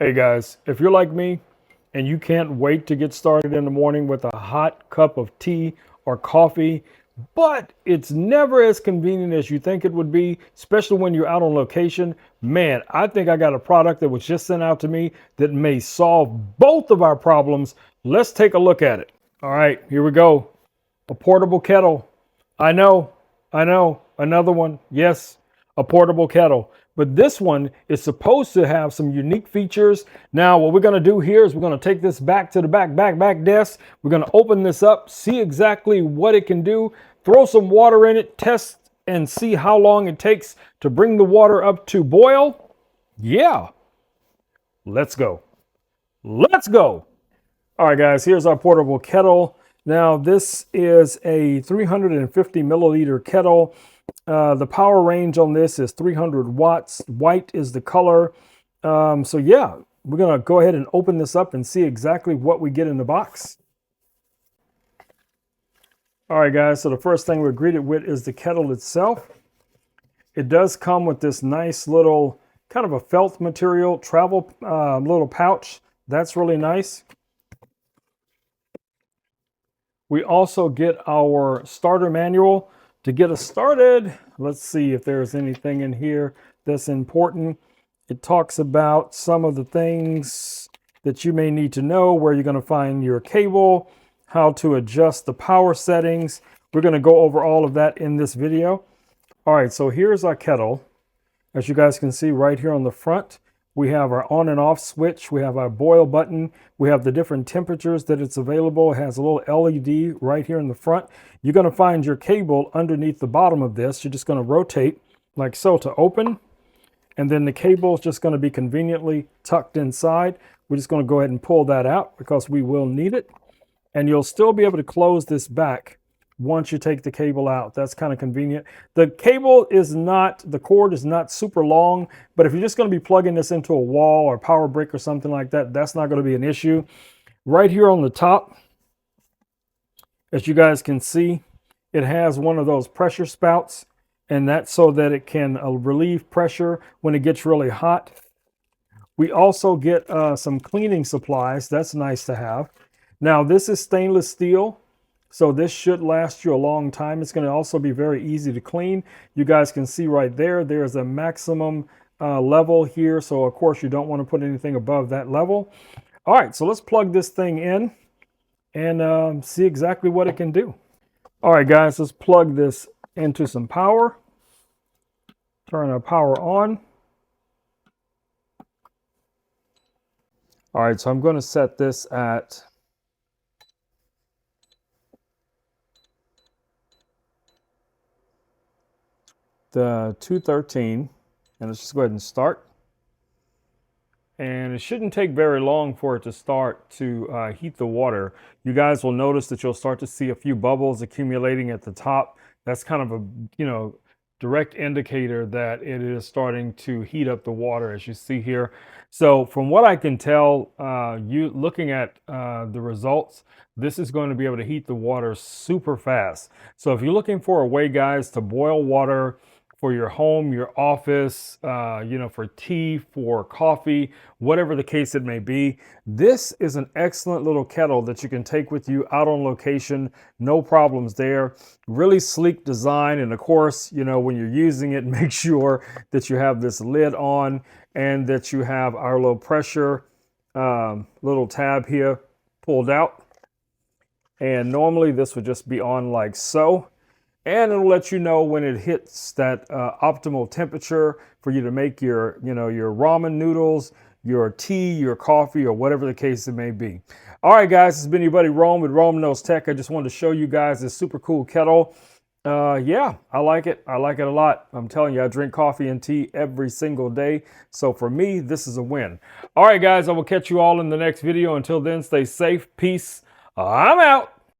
Hey guys, if you're like me and you can't wait to get started in the morning with a hot cup of tea or coffee, but it's never as convenient as you think it would be, especially when you're out on location, man, I think I got a product that was just sent out to me that may solve both of our problems. Let's take a look at it. All right, here we go. A portable kettle. I know, I know, another one. Yes, a portable kettle. But this one is supposed to have some unique features. Now, what we're going to do here is we're going to take this back to the back desk. We're going to open this up, see exactly what it can do, throw some water in it, test and see how long it takes to bring the water up to boil. Yeah, let's go. Let's go. All right, guys, here's our portable kettle. Now, this is a 350 milliliter kettle. The power range on this is 300 watts. White is the color. So yeah, we're going to go ahead and open this up and see exactly what we get in the box. All right, guys, so the first thing we're greeted with is the kettle itself. It does come with this nice little kind of a felt material travel little pouch. That's really nice. We also get our starter manual to get us started. Let's see if there's anything in here that's important. It talks about some of the things that you may need to know, where you're going to find your cable, how to adjust the power settings. We're going to go over all of that in this video. All right, so here's our kettle. As you guys can see right here on the front, we have our on and off switch. We have our boil button. We have the different temperatures that it's available. It has a little LED right here in the front. You're going to find your cable underneath the bottom of this. You're just going to rotate like so to open. And then the cable is just going to be conveniently tucked inside. We're just going to go ahead and pull that out because we will need it. And you'll still be able to close this back once you take the cable out. That's kind of convenient. The cable is not, the cord is not super long, but if you're just going to be plugging this into a wall or power brick or something like that, that's not going to be an issue. Right here on the top, as you guys can see, it has one of those pressure spouts, and that's so that it can relieve pressure when it gets really hot. We also get some cleaning supplies. That's nice to have. Now, this is stainless steel, so this should last you a long time. It's going to also be very easy to clean. You guys can see right there, there's a maximum level here. So of course you don't want to put anything above that level. All right, so let's plug this thing in and see exactly what it can do. All right, guys, let's plug this into some power. Turn our power on. All right, so I'm going to set this at the 213, and let's just go ahead and start. And it shouldn't take very long for it to start to heat the water. You guys will notice that you'll start to see a few bubbles accumulating at the top. That's kind of a direct indicator that it is starting to heat up the water, as you see here. So from what I can tell, you looking at the results, this is going to be able to heat the water super fast. So if you're looking for a way, guys, to boil water for your home, your office, for tea, for coffee, whatever the case it may be, this is an excellent little kettle that you can take with you out on location. No problems there. Really sleek design. And of course, when you're using it, make sure that you have this lid on and that you have our low pressure little tab here pulled out. And normally this would just be on like so. And it'll let you know when it hits that optimal temperature for you to make your ramen noodles, your tea, your coffee, or whatever the case it may be. All right, guys, it's been your buddy Rome with Rome Knows Tech. I just wanted to show you guys this super cool kettle. Yeah, I like it. I like it a lot. I'm telling you, I drink coffee and tea every single day. So for me, this is a win. All right, guys, I will catch you all in the next video. Until then, stay safe. Peace. I'm out.